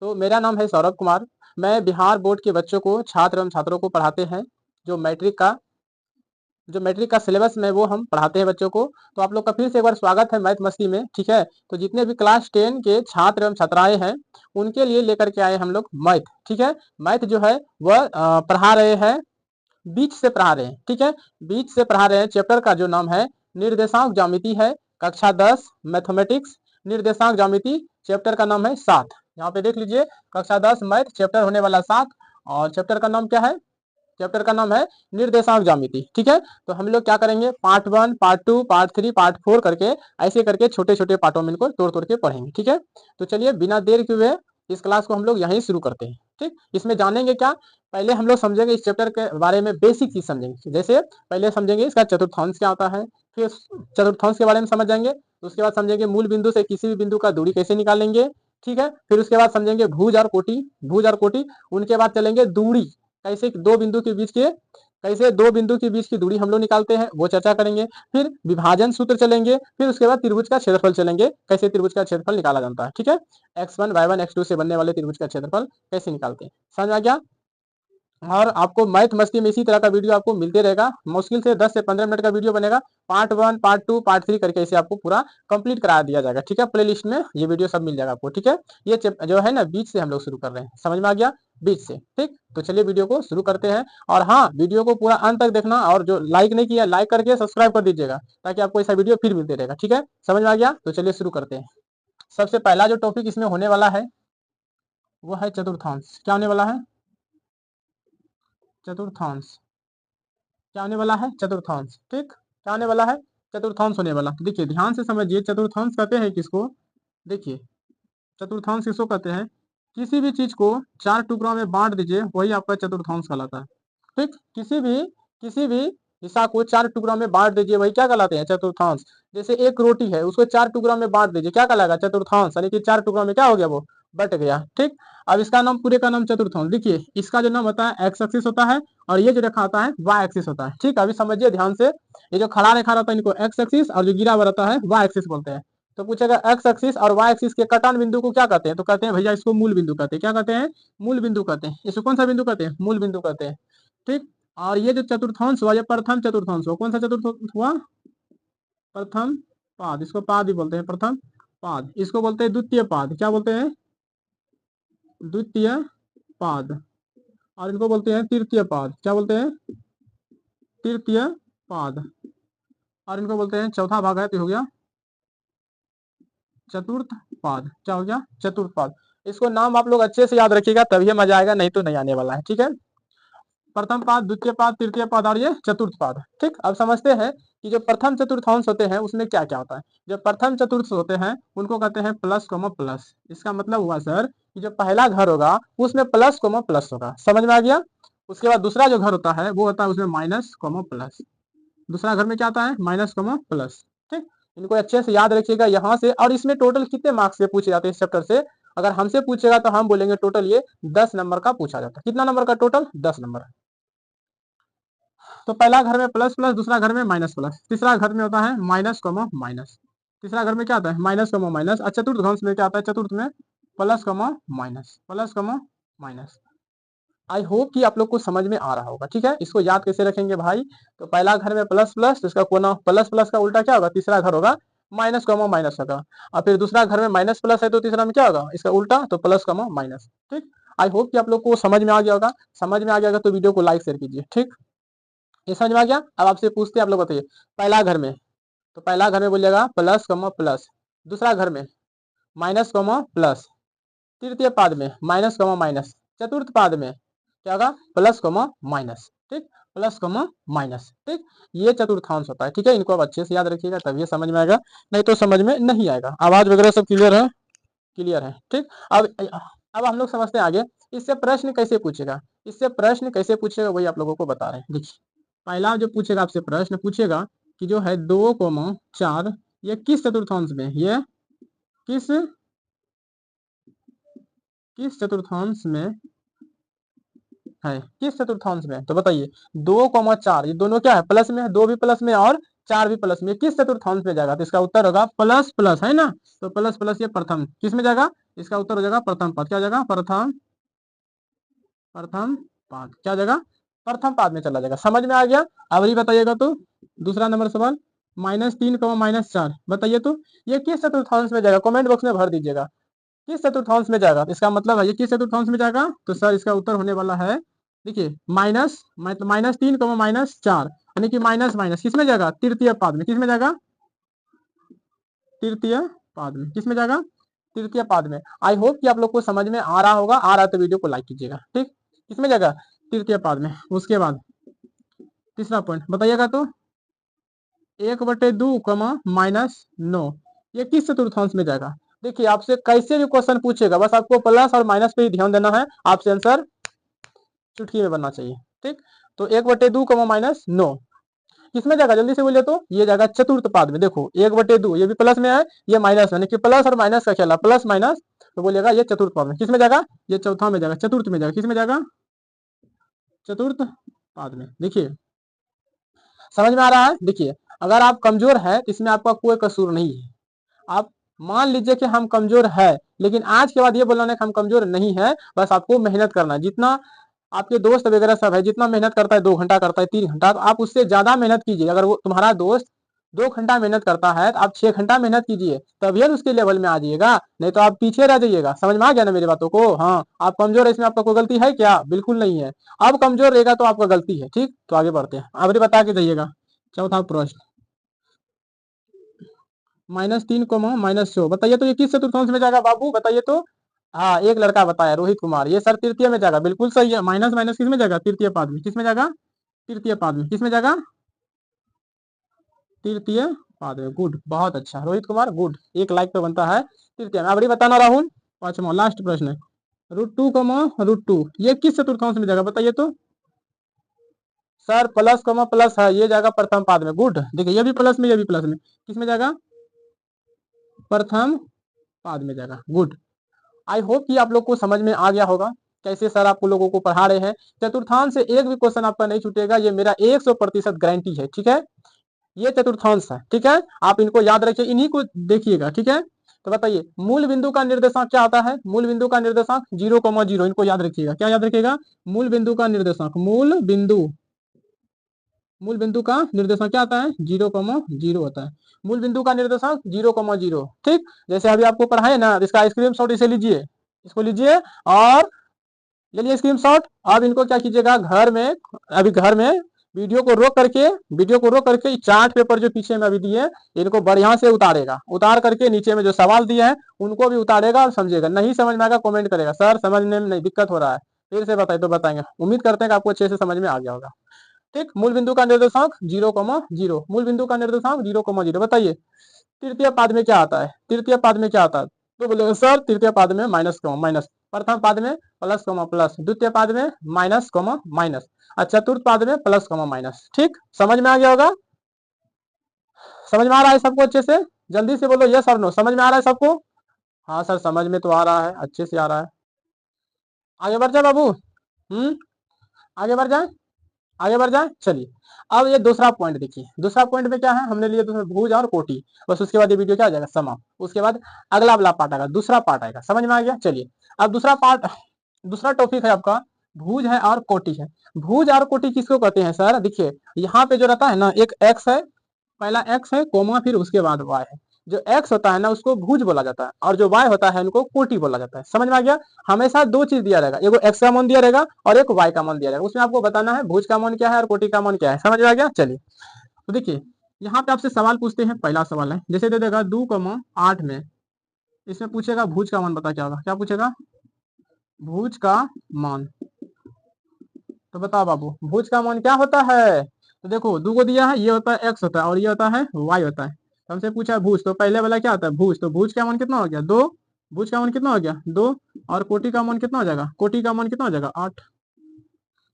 तो मेरा नाम है सौरभ कुमार। मैं बिहार बोर्ड के बच्चों को, छात्र एवं छात्रों को पढ़ाते हैं। जो मैट्रिक का जो मैट्रिक का सिलेबस में वो हम पढ़ाते हैं बच्चों को। तो आप लोग का फिर से एक बार स्वागत है मैथ मस्ती में। ठीक है, तो जितने भी क्लास 10 के छात्र एवं छात्राएं हैं उनके लिए लेकर के आए हम लोग मैथ। ठीक है, मैथ जो है वह पढ़ा रहे हैं, बीच से पढ़ा रहे हैं। ठीक है, बीच से पढ़ा रहे हैं। चैप्टर का जो नाम है निर्देशांक ज्यामिति है, कक्षा 10 मैथमेटिक्स, निर्देशांक ज्यामिति। चैप्टर का नाम है 7। यहाँ पे देख लीजिए, कक्षा 10 मैथ, चैप्टर होने वाला 7। और चैप्टर का नाम क्या है? चैप्टर का नाम है निर्देशांक ज्यामिति। ठीक है, तो हम लोग क्या करेंगे, पार्ट 1, पार्ट 2, पार्ट 3, पार्ट 4 करके ऐसे करके छोटे छोटे पार्टों में इनको तोड़ तोड़ के पढ़ेंगे। ठीक है, तो चलिए बिना देर के हुए इस क्लास को हम लोग यहीं शुरू करते हैं। ठीक, इसमें जानेंगे क्या, पहले हम लोग समझेंगे इस चैप्टर के बारे में, बेसिक चीज समझेंगे। जैसे पहले समझेंगे इसका चतुर्थांश क्या होता है, फिर चतुर्थांश के बारे में समझ जाएंगे। उसके बाद समझेंगे मूल बिंदु से किसी भी बिंदु का दूरी कैसे निकालेंगे। ठीक है, फिर उसके बाद समझेंगे भुज और कोटि, भुज और कोटि। उनके बाद चलेंगे दूरी, कैसे दो बिंदु के बीच की दूरी हम लोग निकालते हैं, वो चर्चा करेंगे। फिर विभाजन सूत्र चलेंगे, फिर उसके बाद त्रिभुज का क्षेत्रफल चलेंगे, कैसे त्रिभुज का क्षेत्रफल निकाला जाता है। ठीक है, x1 y1 x2 से बनने वाले त्रिभुज का क्षेत्रफल कैसे निकालते हैं, समझ आ गया। और आपको मैथ मस्ती में इसी तरह का वीडियो आपको मिलते रहेगा। मुश्किल से 10 से 15 मिनट का वीडियो बनेगा। पार्ट 1, पार्ट 2, पार्ट 3 करके इसे आपको पूरा कंप्लीट करा दिया जाएगा। ठीक है, प्ले लिस्ट में ये वीडियो सब मिल जाएगा आपको। ठीक है, ये जो है ना, बीच से हम लोग शुरू कर रहे हैं, समझ में आ गया, बीच से। ठीक, तो चलिए वीडियो को शुरू करते हैं। और हाँ, वीडियो को पूरा अंत तक देखना, और जो लाइक नहीं किया लाइक करके सब्सक्राइब कर दीजिएगा, ताकि आपको ऐसा वीडियो फिर मिलते रहेगा। ठीक है, समझ में आ गया, तो चलिए शुरू करते हैं। सबसे पहला जो टॉपिक इसमें होने वाला है वो है चतुर्थांश। क्या होने वाला है? चतुर्थांश। क्या होने वाला है? चतुर्थांश। ठीक, क्या होने वाला है? चतुर्थांश होने वाला। देखिए ध्यान से समझिए, चतुर्थांश कहते हैं किसको? देखिए, चतुर्थांश किसको कहते हैं? किसी भी चीज को 4 टुकड़ों में बांट दीजिए, वही आपका चतुर्थांश कहलाता है। ठीक, किसी भी हिस्सा को 4 टुकड़ों में बांट दीजिए, वही क्या कहलाते हैं? चतुर्थांश। जैसे एक रोटी है, उसको 4 टुकड़ों में बांट दीजिए, क्या कहलाएगा? चतुर्थांश। यानी कि 4 टुकड़ों में क्या हो गया, वो बट गया। ठीक, अब इसका नाम, पूरे का नाम चतुर्थांश। देखिए इसका जो नाम होता है एक्स एक्सिस होता है, और ये जो रेखा होता है वाई एक्सिस होता है। ठीक, अभी समझिए ध्यान से, ये जो खड़ा रेखा रहता है इनको एक्स एक्सिस, और जो गिरा हुआ रहता है वाई एक्सिस बोलते हैं। तो पूछेगा एक्स एक्सिस और वाई एक्सिस के कटान बिंदु को क्या कहते हैं? तो कहते हैं भैया इसको मूल बिंदु कहते हैं। क्या कहते हैं? मूल बिंदु कहते हैं। इसको कौन सा बिंदु कहते हैं? मूल बिंदु कहते हैं। ठीक, और ये जो चतुर्थांश हुआ, ये प्रथम चतुर्थांश हुआ। कौन सा चतुर्थांश हुआ? प्रथम पाद। इसको पाद भी बोलते हैं, प्रथम पाद। इसको बोलते हैं द्वितीय पाद। क्या बोलते हैं? द्वितीय पाद। और इनको बोलते हैं तृतीय पाद। क्या बोलते हैं? तृतीय पाद। और इनको बोलते हैं, चौथा भाग है तो हो गया चतुर्थ पाद। क्या हो गया? चतुर्थ पाद। इसको नाम आप लोग अच्छे से याद रखिएगा, तभी मजा आएगा, नहीं तो नहीं आने वाला है। ठीक है, प्रथम पाद, द्वितीय पाद, तृतीय पाद और ये चतुर्थ पाद। ठीक, अब समझते हैं कि जो प्रथम चतुर्थांश होते हैं उसमें क्या क्या होता है। जो प्रथम चतुर्थ होते हैं उनको कहते हैं प्लस कोमा प्लस। इसका मतलब हुआ सर कि जो पहला घर होगा उसमें प्लस कोमा प्लस होगा। समझ में आ गया। उसके बाद दूसरा जो घर होता है वो होता है उसमें माइनस कोमा प्लस। दूसरा घर में क्या आता है? Minus coma plus. ठीक, इनको अच्छे से याद रखिएगा यहाँ से। और इसमें टोटल कितने मार्क्स से पूछे जाते हैं इस चैप्टर से? अगर हमसे पूछेगा तो हम बोलेंगे टोटल ये 10 नंबर का पूछा जाता है। कितना नंबर का? Total 10 number. तो पहला घर में प्लस प्लस, दूसरा घर में माइनस प्लस, तीसरा घर में होता है माइनस कमा माइनस। तीसरा घर में क्या आता है? Minus comma minus. और चतुर्थ घर में क्या आता है? चतुर्थ में plus comma minus, plus comma minus. I hope कि आप लोग को समझ में आ रहा होगा। ठीक है, इसको याद कैसे रखेंगे भाई? तो पहला घर में प्लस प्लस, तो इसका कोना प्लस प्लस का उल्टा क्या होगा? तीसरा घर होगा माइनस कमा माइनस होगा। और फिर दूसरा घर में माइनस प्लस है तो तीसरा में क्या होगा? इसका उल्टा, तो प्लस कमा माइनस। ठीक, आई होप कि आप लोग को समझ में आ गया होगा। समझ में आ गया होगा तो वीडियो को लाइक शेयर कीजिए। ठीक, ये समझ में आ गया। अब आपसे पूछते हैं, आप लोग बताइए पहला घर में, तो पहला घर में बोलिएगा प्लस कमा प्लस, दूसरा घर में माइनस कमा प्लस, तृतीय पाद में माइनस कमा माइनस, चतुर्थ पाद में क्या होगा? Plus comma minus. ठीक, प्लस कमा माइनस। ठीक, ये चतुर्थांश होता है। ठीक है, इनको अब अच्छे से याद रखिएगा, तभी समझ में आएगा, नहीं तो समझ में नहीं आएगा। आवाज वगैरह सब क्लियर है? क्लियर है। ठीक, अब हम लोग समझते हैं आगे, इससे प्रश्न कैसे पूछेगा। इससे प्रश्न कैसे पूछेगा वही आप लोगों को बता रहे हैं। देखिए पहला जो पूछेगा आपसे प्रश्न, पूछेगा कि जो है 2,4 ये किस चतुर्थांश में, ये किस किस चतुर्थांश में है? किस चतुर्थांश में? तो बताइए 2,4 ये दोनों क्या है? प्लस में है, दो भी प्लस में और 4 भी प्लस में, किस चतुर्थांश में जाएगा? तो इसका उत्तर होगा प्लस प्लस, है ना। तो प्लस प्लस ये प्रथम किस में जाएगा? इसका उत्तर हो जाएगा प्रथम पद। क्या जाएगा? प्रथम, प्रथम पाद। क्या जाएगा? प्रथम पाद में चला जाएगा। समझ में आ गया? अब ये बताइएगा तो दूसरा नंबर सवाल, -3 -4 बताइए तो ये किस चतुर्थांश में जाएगा? कमेंट बॉक्स में भर दीजिएगा किस चतुर्थांश में जाएगा। तो इसका मतलब है ये किस चतुर्थांश में जाएगा? तो सर इसका उत्तर होने वाला है, देखिए माइनस, मतलब -3 -4 यानी कि माइनस माइनस किस में जाएगा? तृतीय पाद में। किस में जाएगा? तृतीय पाद में। किस में जाएगा? तृतीय पाद में। आई होप कि आप लोग को समझ में आ रहा होगा। आ रहा है तो वीडियो को लाइक कीजिएगा, ठीक। किसमें जाएगा? तृतीय पाद में। उसके बाद तीसरा पॉइंट बताइएगा तो 1/2 -9 ये किस चतुर्थांश में जाएगा? देखिए आपसे कैसे भी क्वेश्चन पूछेगा, बस आपको प्लस और माइनस पे ही ध्यान देना है, आपसे आंसर चुटकी में बनना चाहिए, ठीक। तो 1/2 -9 किसमें जाएगा? जल्दी से बोलिए तो ये जाएगा चतुर्थ पाद में। देखो 1/2 ये भी प्लस में है, ये माइनस में, प्लस और माइनस का खेला, प्लस माइनस, तो बोलिएगा ये चतुर्थ पाद में। किसमें जाएगा? ये चौथा में जाएगा, चतुर्थ में जाएगा। किसमें जाएगा? चतुर्थ पाद में। देखिए समझ में आ रहा है? देखिए अगर आप कमजोर है तो इसमें आपका कोई कसूर नहीं है। आप मान लीजिए कि हम कमजोर है, लेकिन आज के बाद ये बोलना कि हम कमजोर नहीं है, बस आपको मेहनत करना है। जितना आपके दोस्त वगैरह सब है, जितना मेहनत करता है 2 घंटा करता है 3 घंटा, तो आप उससे ज्यादा मेहनत कीजिए। अगर वो तुम्हारा दोस्त 2 घंटा मेहनत करता है तो आप 6 घंटा मेहनत कीजिए, तभी उसके लेवल में आ जाइएगा, नहीं तो आप पीछे रह जाइएगा। समझ में आ गया ना मेरी बातों को? हाँ, आप कमजोर है, इसमें आपका कोई गलती है क्या? बिल्कुल नहीं है। अब कमजोर रहेगा तो आपका गलती है, ठीक। तो आगे बढ़ते हैं, अब बता के जाइएगा। चौथा प्रश्न, -3 -6 बताइए तो ये किस चतुर्थांश में जाएगा बाबू? बताइए तो। हाँ, एक लड़का बताया, रोहित कुमार, ये सर तृतीय में जाएगा। बिल्कुल सही है। माइनस माइनस किस में जाएगा? तृतीय पाद में। किस में जाएगा? तृतीय पाद में। किस में जाएगा? तृतीय पाद में। गुड, बहुत अच्छा रोहित कुमार, गुड, एक लाइक पे बनता है तृतीय में। अब बताना राहुल, पांचवा लास्ट प्रश्न है, √2 √2 ये किस चतुर्थांश में जाएगा? बताइए तो। सर प्लस प्लस है, ये जाएगा प्रथम पाद में। गुड, देखिए ये भी प्लस में, ये भी प्लस में, किस में जाएगा? प्रथम पाद में जाएगा। गुड, आई होप कि आप लोग को समझ में आ गया होगा कैसे सर आपको लोगों को पढ़ा रहे हैं। चतुर्थांश से एक भी क्वेश्चन आपका नहीं छूटेगा, ये मेरा 100% गारंटी है, ठीक है। ये चतुर्थांश है, ठीक है। आप इनको याद रखिए, इन्हीं को देखिएगा, ठीक है। तो बताइए मूल बिंदु का निर्देशांक क्या आता है? मूल बिंदु का निर्देशांक 0,0, इनको याद रखिएगा। क्या याद रखिएगा? मूल बिंदु का निर्देशांक, मूल बिंदु का निर्देशांक क्या आता है? 0,0 होता है। मूल बिंदु का निर्देशांक 0,0, ठीक। जैसे अभी आपको पढ़ाए ना, इसका स्क्रीनशॉट इसे लीजिए, इसको लीजिए और ले लिए स्क्रीनशॉट। अब इनको क्या कीजिएगा, घर में, अभी घर में वीडियो को रोक करके चार्ट पेपर जो पीछे में अभी दिए, इनको बढ़िया से उतारेगा, उतार करके नीचे में जो सवाल दिए हैं उनको भी उतारेगा और समझेगा। नहीं समझ में आएगा कमेंट करेगा, सर समझने में नहीं दिक्कत हो रहा है, फिर से बताइए, तो बताएंगे। उम्मीद करते हैं कि आपको अच्छे से समझ में आ गया होगा, ठीक। मूल बिंदु का निर्देशांक 0,0, मूल बिंदु का निर्देशांक 0,0। बताइए तृतीय पाद में क्या आता है? तृतीय पाद में क्या आता है? तो बोलेगा सर तृतीय पाद में माइनस, प्रथम पाद में प्लस प्लस, द्वितीय पाद में माइनस माइनस, और चतुर्थ पाद में प्लस माइनस, ठीक। समझ में आ गया होगा? समझ में आ रहा है सबको अच्छे से? जल्दी से बोलो यस और नो, समझ में आ रहा है सबको? हाँ सर समझ में तो आ रहा है, अच्छे से आ रहा है। आगे बढ़ जाए बाबू, आगे बढ़ जाए, आगे बढ़ जाए, चलिए। अब ये दूसरा पॉइंट देखिए, दूसरा पॉइंट में क्या है, हमने लिए दूसरा भुज और कोटि, बस उसके बाद ये वीडियो क्या आ जाएगा, समाप्त। उसके बाद अगला वाला पार्ट आएगा, दूसरा पार्ट आएगा। समझ में आ गया? चलिए अब दूसरा पार्ट, दूसरा टॉपिक है आपका भुज है और कोटि है। भुज और कोटि किसको कहते हैं सर? देखिए यहाँ पे जो रहता है ना, एक एक्स है, पहला एक्स है कोमा, फिर उसके बाद वाई है। जो एक्स होता है ना उसको भुज बोला जाता है, और जो वाई होता है उनको कोटि बोला जाता है। समझ में आ गया? हमेशा दो चीज दिया रहेगा, एक एक्स का मान दिया रहेगा और एक वाई का मान दिया रहेगा, उसमें आपको बताना है भुज का मान क्या है और कोटि का मान क्या है। समझ में आ गया? चलिए तो देखिए यहाँ पे आपसे सवाल पूछते हैं। पहला सवाल है, जैसे दे देगा 2,8 में, इसमें पूछेगा भुज का मान बता, क्या होगा? क्या पूछेगा? भुज का मान। तो बताओ बाबू भुज का मान क्या होता है? तो देखो दो को दिया है, ये होता है एक्स होता है और ये होता है वाई होता है। तो हमसे पूछा है भुज, तो पहले वाला क्या होता है? भुज। तो भुज का मान कितना हो गया? 2। भुज का मान कितना हो गया? 2। और कोटि का मान कितना हो जाएगा? कोटि का मान कितना हो जाएगा? 8।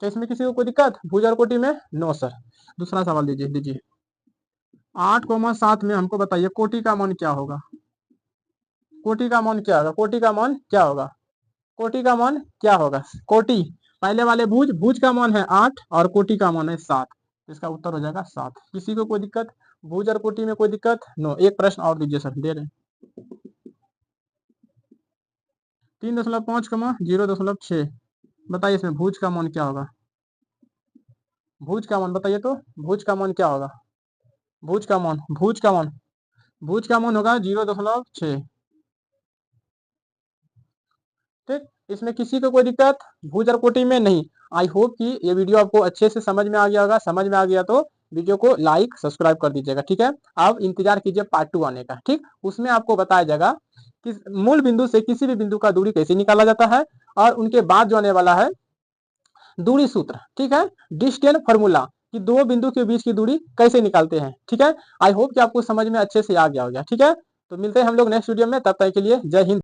क्या इसमें किसी को कोई दिक्कत भुज और कोटि में? No sir. दूसरा सवाल दीजिए, दीजिए 8,7 में हमको बताइए कोटि का मान क्या होगा? कोटि का मान क्या होगा? कोटि का मान क्या होगा? कोटि का मान क्या होगा? कोटि, पहले वाले भुज, भुज का मान है 8 और कोटि का मान है 7, इसका उत्तर हो जाएगा 7। किसी को कोई दिक्कत? भूजर कोटि में कोई दिक्कत? नो। एक प्रश्न और दीजिए सर, दे रहे 3.5 0.6। बताइए इसमें भुज का मान क्या होगा? भुज का मान बताइए तो, भुज का मान क्या होगा? भुज का मान, भुज का मान, भुज का मान होगा 0.6। ठीक, इसमें किसी को कोई दिक्कत भूजर कोटि में नहीं? आई होप कि ये वीडियो आपको अच्छे से समझ में आ गया होगा। समझ में आ गया तो वीडियो को लाइक सब्सक्राइब कर दीजिएगा। ठीक है, अब इंतजार कीजिए पार्ट 2 आने का। ठीक, उसमें आपको बताया जाएगा कि मूल बिंदु से किसी भी बिंदु का दूरी कैसे निकाला जाता है, और उनके बाद जो आने वाला है दूरी सूत्र। ठीक है, डिस्टेंस फार्मूला कि दो बिंदु के बीच की दूरी कैसे निकालते हैं। ठीक है, आई होप कि आपको समझ में अच्छे से आ गया होगा। ठीक है, तो मिलते हैं हम लोग नेक्स्ट वीडियो में, तब तक के लिए जय हिंद।